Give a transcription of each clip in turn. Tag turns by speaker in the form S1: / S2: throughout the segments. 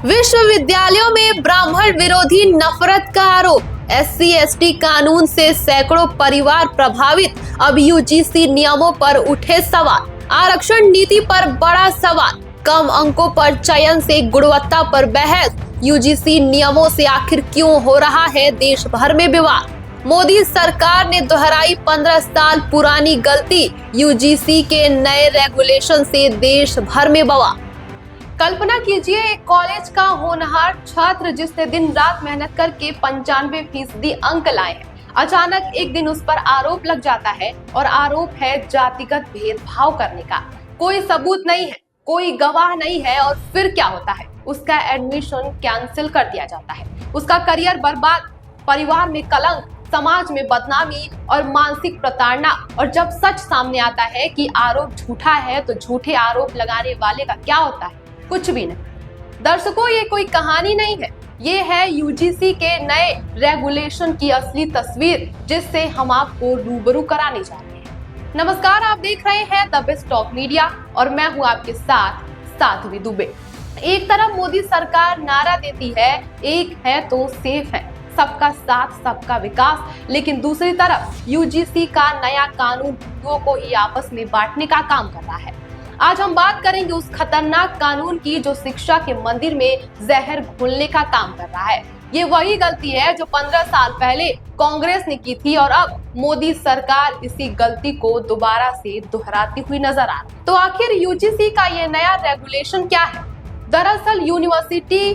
S1: विश्वविद्यालयों में ब्राह्मण विरोधी नफरत का आरोप। एससी एसटी कानून से सैकड़ों परिवार प्रभावित। अब यूजीसी नियमों पर उठे सवाल। आरक्षण नीति पर बड़ा सवाल। कम अंकों पर चयन से गुणवत्ता पर बहस। यूजीसी नियमों से आखिर क्यों हो रहा है देश भर में विवाद। मोदी सरकार ने दोहराई 15 साल पुरानी गलती। यूजीसी के नए रेगुलेशन से देश भर में बवाल। कल्पना कीजिए, एक कॉलेज का होनहार छात्र जिसने दिन रात मेहनत करके 95% अंक लाए हैं, अचानक एक दिन उस पर आरोप लग जाता है और आरोप है जातिगत भेदभाव करने का। कोई सबूत नहीं है, कोई गवाह नहीं है और फिर क्या होता है? उसका एडमिशन कैंसिल कर दिया जाता है, उसका करियर बर्बाद, परिवार में कलंक, समाज में बदनामी और मानसिक प्रताड़ना। और जब सच सामने आता है कि आरोप झूठा है तो झूठे आरोप लगाने वाले का क्या होता है? कुछ भी नहीं। दर्शकों, ये कोई कहानी नहीं है, ये है यूजीसी के नए रेगुलेशन की असली तस्वीर, जिससे हम आपको रूबरू कराने जा रहे हैं। नमस्कार, आप देख रहे हैं द बेस्ट टॉप मीडिया और मैं हूं आपके साथ साध्वी दुबे। एक तरफ मोदी सरकार नारा देती है, एक है तो सेफ है, सबका साथ सबका विकास, लेकिन दूसरी तरफ यूजीसी का नया कानून हिंदुओं को ही आपस में बांटने का काम कर रहा है। आज हम बात करेंगे उस खतरनाक कानून की जो शिक्षा के मंदिर में जहर घोलने का काम कर रहा है। ये वही गलती है जो 15 साल पहले कांग्रेस ने की थी और अब मोदी सरकार इसी गलती को दोबारा से दोहराती हुई नजर आ रही है। तो आखिर यूजीसी का ये नया रेगुलेशन क्या है? दरअसल यूनिवर्सिटी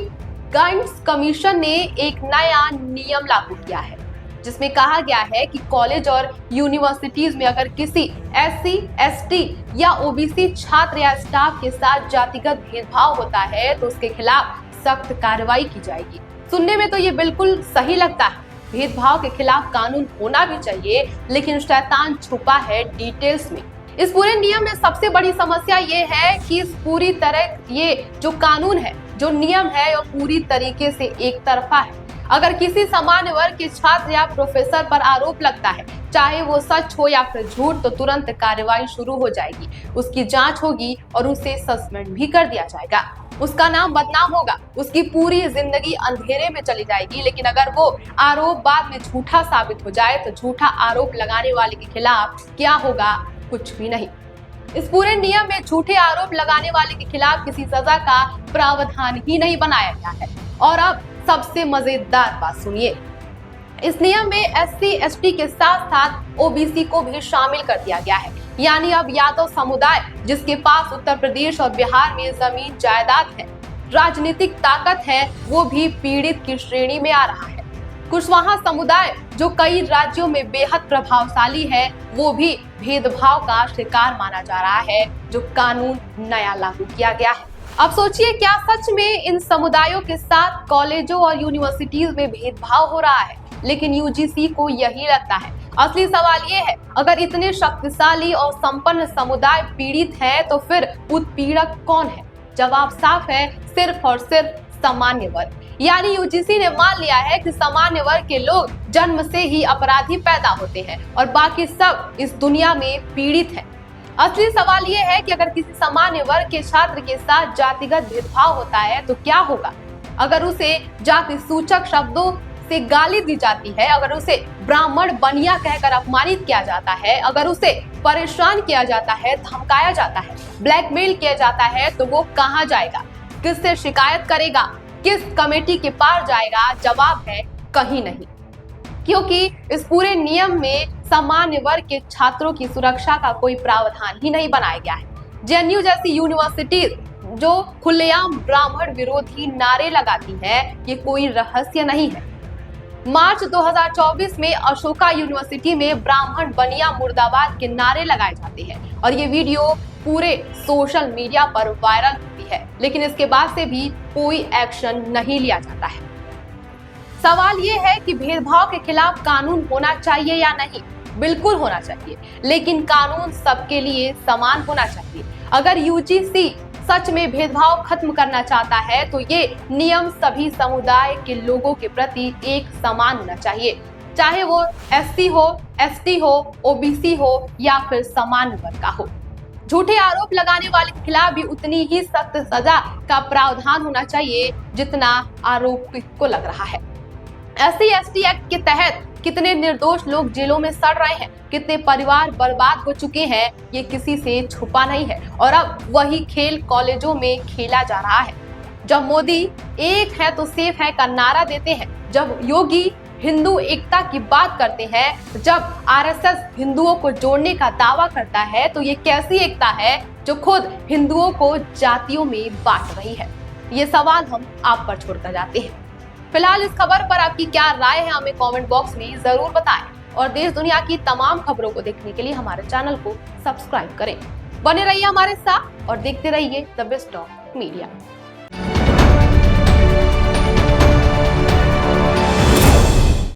S1: गाइडेंस कमीशन ने एक नया नियम लागू किया है, जिसमें कहा गया है कि कॉलेज और यूनिवर्सिटीज में अगर किसी एससी, एसटी या ओबीसी छात्र या स्टाफ के साथ जातिगत भेदभाव होता है तो उसके खिलाफ सख्त कार्रवाई की जाएगी। सुनने में तो ये बिल्कुल सही लगता है, भेदभाव के खिलाफ कानून होना भी चाहिए, लेकिन शैतान छुपा है डिटेल्स में। इस पूरे नियम में सबसे बड़ी समस्या ये है कि इस पूरी तरह ये जो कानून है, जो नियम है, वो पूरी तरीके से एक तरफा है। अगर किसी सामान्य वर्ग के छात्र या प्रोफेसर पर आरोप लगता है, चाहे वो सच हो या फिर झूठ, तो तुरंत कार्रवाई शुरू हो जाएगी, उसकी जांच होगी और उसे सस्पेंड भी कर दिया जाएगा। उसका नाम बदनाम होगा, उसकी पूरी जिंदगी अंधेरे में चली जाएगी। लेकिन अगर वो आरोप बाद में झूठा साबित हो जाए तो झूठा आरोप लगाने वाले के खिलाफ क्या होगा? कुछ भी नहीं। इस पूरे नियम में झूठे आरोप लगाने वाले के खिलाफ किसी सजा का प्रावधान ही नहीं बनाया गया है। और अब सबसे मजेदार बात सुनिए, इस नियम में एससी एसटी के साथ साथ ओबीसी को भी शामिल कर दिया गया है। यानी अब यादव समुदाय, जिसके पास उत्तर प्रदेश और बिहार में जमीन जायदाद है, राजनीतिक ताकत है, वो भी पीड़ित की श्रेणी में आ रहा है। कुशवाहा समुदाय, जो कई राज्यों में बेहद प्रभावशाली है, वो भी भेदभाव का शिकार माना जा रहा है, जो कानून नया लागू किया गया है। अब सोचिए, क्या सच में इन समुदायों के साथ कॉलेजों और यूनिवर्सिटीज में भेदभाव हो रहा है? लेकिन यूजीसी को यही लगता है। असली सवाल ये है, अगर इतने शक्तिशाली और संपन्न समुदाय पीड़ित है तो फिर उत्पीड़क कौन है? जवाब साफ है, सिर्फ और सिर्फ सामान्य वर्ग। यानी यूजीसी ने मान लिया है कि सामान्य वर्ग के लोग जन्म से ही अपराधी पैदा होते हैं और बाकी सब इस दुनिया में पीड़ित हैं। असली सवाल ये है कि अगर किसी सामान्य वर्ग के छात्र के साथ जातिगत भेदभाव होता है तो क्या होगा? अगर उसे जाति सूचक शब्दों से गाली दी जाती है, अगर उसे ब्राह्मण बनिया कहकर अपमानित किया जाता है, अगर उसे परेशान किया जाता है, धमकाया जाता है, ब्लैकमेल किया जाता है, तो वो कहाँ जाएगा? किससे शिकायत करेगा? किस कमेटी के पास जाएगा? जवाब है, कहीं नहीं। क्योंकि इस पूरे नियम में सामान्य वर्ग के छात्रों की सुरक्षा का कोई प्रावधान ही नहीं बनाया गया है। जेएनयू जैसी यूनिवर्सिटी जो खुलेआम ब्राह्मण विरोधी नारे लगाती है, ये कोई रहस्य नहीं है। मार्च 2024 में अशोका यूनिवर्सिटी में ब्राह्मण बनिया मुर्दाबाद के नारे लगाए जाते हैं और ये वीडियो पूरे सोशल मीडिया पर वायरल होती है, लेकिन इसके बाद से भी कोई एक्शन नहीं लिया जाता है। सवाल ये है कि भेदभाव के खिलाफ कानून होना चाहिए या नहीं? बिल्कुल होना चाहिए, लेकिन कानून सबके लिए समान होना चाहिए। अगर यूजीसी सच में भेदभाव खत्म करना चाहता है तो ये नियम सभी समुदाय के लोगों के प्रति एक समान होना चाहिए, चाहे वो एससी हो, एसटी हो, ओबीसी हो या फिर सामान्य वर्ग का हो। झूठे आरोप लगाने वाले के खिलाफ भी उतनी ही सख्त सजा का प्रावधान होना चाहिए जितना आरोपित को लग रहा है। SC/ST एक्ट के तहत कितने निर्दोष लोग जेलों में सड़ रहे हैं, कितने परिवार बर्बाद हो चुके हैं, ये किसी से छुपा नहीं है। और अब वही खेल कॉलेजों में खेला जा रहा है। जब मोदी एक है तो सेफ है का नारा देते हैं, जब योगी हिंदू एकता की बात करते हैं, जब RSS हिंदुओं को जोड़ने का दावा करता है, तो ये कैसी एकता है जो खुद हिंदुओं को जातियों में बांट रही है? ये सवाल हम आप पर छोड़कर जाते हैं। फिलहाल इस खबर पर आपकी क्या राय है, हमें कमेंट बॉक्स में जरूर बताएं और देश दुनिया की तमाम खबरों को देखने के लिए हमारे चैनल को सब्सक्राइब करें। बने रहिए हमारे साथ और देखते रहिए द बेस्ट ऑफ मीडिया।